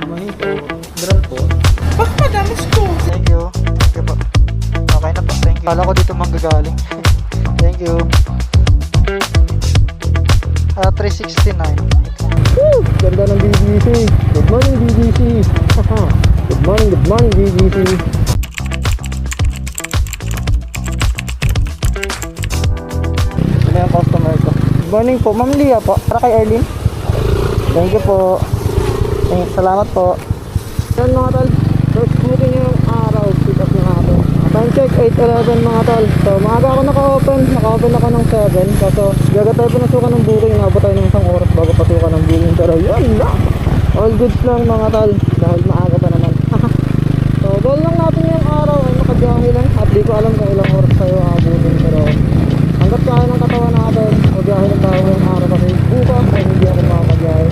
Mojito. Grab po. Bakit madamas ko? Thank you. Thank you po. Okay na po. Thank you. Kala ko dito manggagaling. Thank you. 369. Woo! Ganda ng BBC. Good morning, BBC. Good morning, BBC. Ano yung customer ko? Good morning po. Ma'am Lia po. Para kay Erlyn. Thank you po. Salamat po. Yan mga tol. First booking yung araw. Pick up na natin. Time check 8:11 mga tol. So maaga ako naka-open. Naka-open ako ng 7. Kaso gaga tayo pinasukan ng booking. Nabot tayo ng isang oras bago pasukan ng booking. Pero yun lang. All goods lang mga tol. Dahil maaga pa naman. So goal lang natin yung araw ay makabiyahe lang. At di ko alam kung ilang oras tayo abutin. Pero hanggat kaya ng katawan natin, magbiyahe lang tayo ngayong araw kasi bukas ay hindi ako makakabiyahe.